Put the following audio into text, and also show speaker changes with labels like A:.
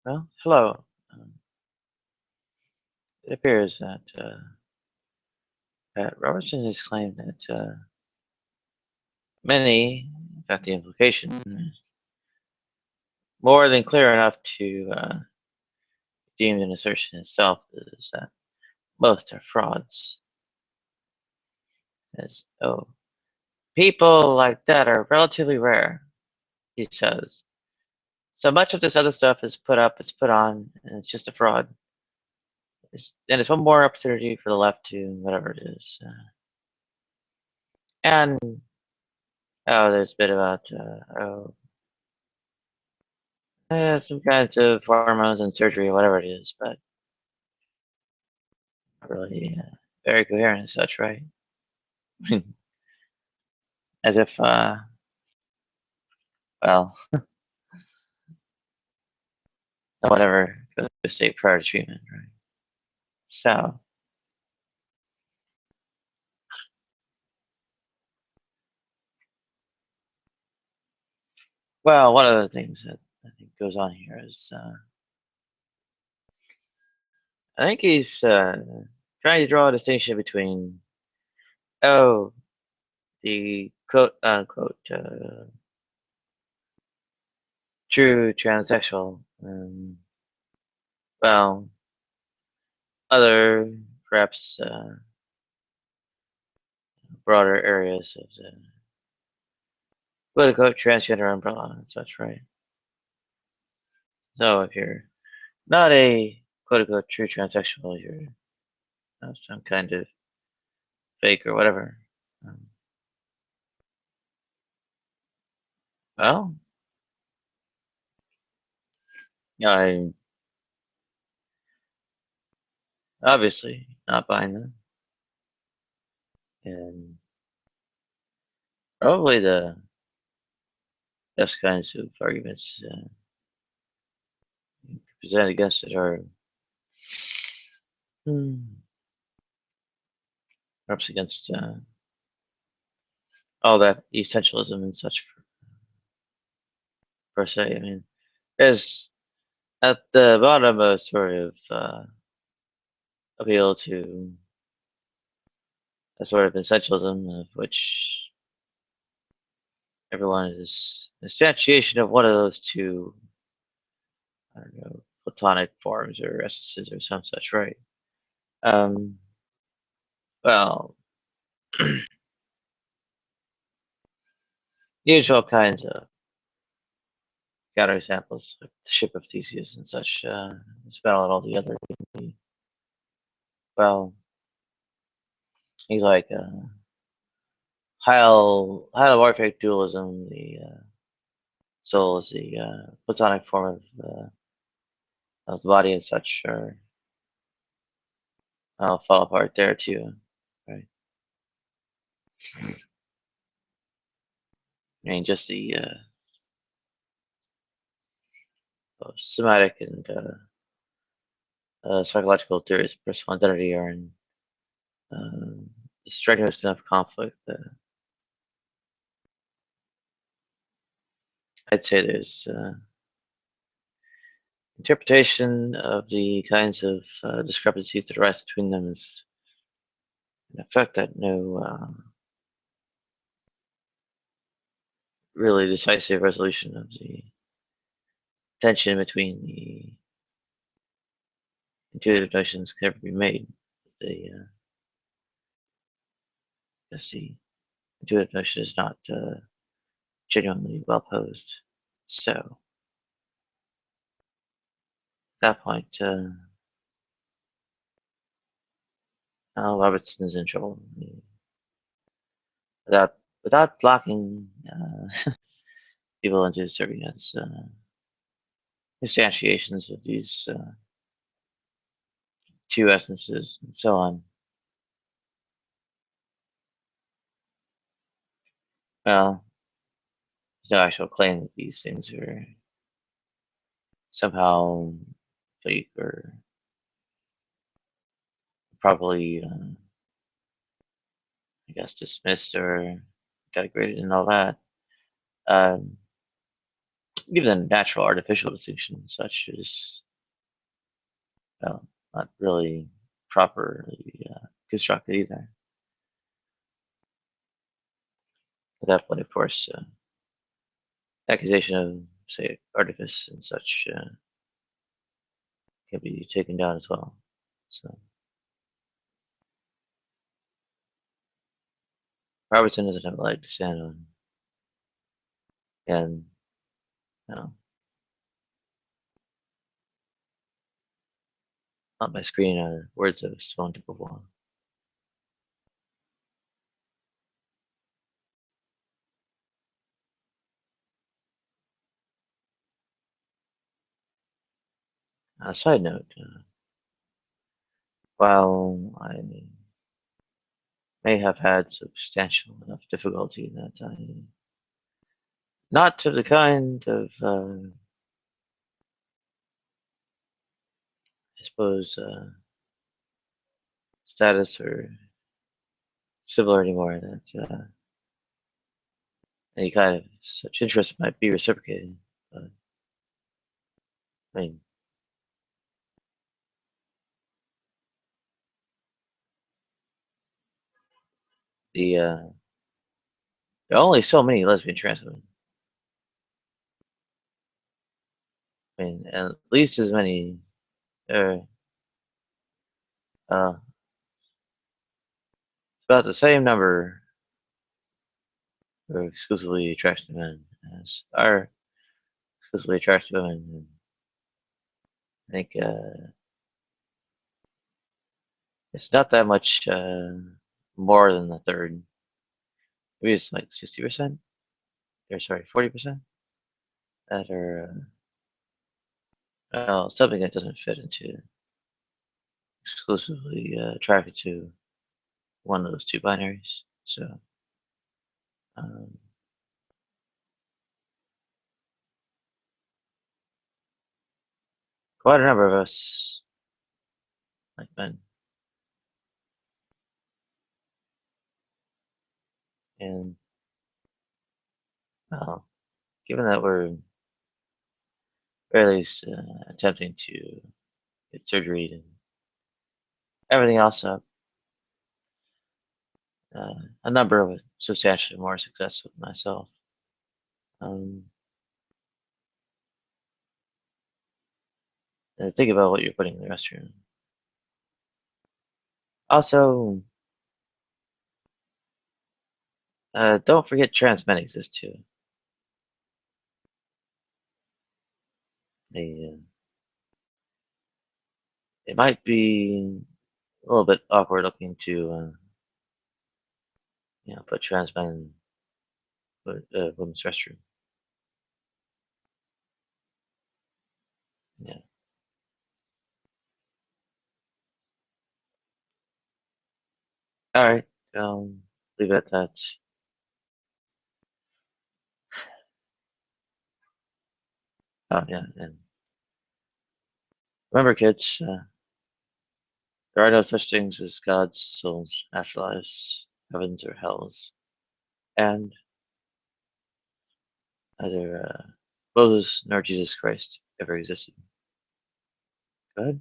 A: Well, hello. It appears that Robertson has claimed that many, in fact, the implication is more than clear enough to deem an assertion itself is that most are frauds. As people like that are relatively rare, he says. So much of this other stuff is put up, it's put on, and it's just a fraud. And it's one more opportunity for the left to whatever it is. And there's a bit about some kinds of hormones and surgery, whatever it is, but not really very coherent and such, right? As if, well, whatever goes to state prior to treatment, right? So, well, one of the things that I think goes on here is I think he's trying to draw a distinction between, oh, the quote unquote true transsexual, well, other perhaps broader areas of the quote unquote transgender umbrella and such, right? So if you're not a quote unquote true transsexual, you're some kind of fake or whatever. Um, well, yeah, I'm obviously not buying them. And probably the best kinds of arguments presented against it are perhaps against all that essentialism and such per se. I mean, there's at the bottom a sort of appeal to a sort of essentialism of which everyone is instantiation of one of those two, I don't know, platonic forms or essences or some such, right? Um, well, usual kinds of counterexamples, like the ship of Theseus and such, spell it all together. Well, he's like hylomorphic dualism. The soul is the platonic form of the body and such, or I'll fall apart there too, right? I mean, just the somatic and psychological theories of personal identity are in strenuous enough conflict that I'd say there's interpretation of the kinds of discrepancies that arise between them is in effect that no really decisive resolution of the tension between the intuitive notions can ever be made. The the intuitive notion is not genuinely well posed. So at that point, Robertson is in trouble. Without without locking people into serving as instantiations of these two essences and so on. Well, there's no actual claim that these things are somehow fake or probably, I guess, dismissed or denigrated and all that. Um, even the natural artificial distinction, such as not really properly constructed either. At that point, of course, accusation of, say, artifice and such can be taken down as well. So Robertson doesn't have a leg to stand on, and you know, on my screen are words I've spoken before. Side note, while I may have had substantial enough difficulty that not of the kind of, I suppose, status or civil anymore, that any kind of such interest might be reciprocated. But, I mean, there are only so many lesbian trans women. I mean, at least as many, uh, uh, about the same number are exclusively attracted to men as are exclusively attracted to women. And I think it's not that much more than the third. Maybe it's like 60%, or sorry, 40% that are something that doesn't fit into exclusively attracted to one of those two binaries. So um, quite a number of us like men, and well, given that we're or at least attempting to get surgery and everything else up, a number of substantially more successful than myself. Um, think about what you're putting in the restroom. Also, don't forget trans men exist too. They, it might be a little bit awkward looking to, put trans men in women's restroom. Yeah. All right. Leave it at that. Oh yeah, and remember, kids, there are no such things as gods, souls, afterlives, heavens, or hells, and neither Moses nor Jesus Christ ever existed. Go ahead.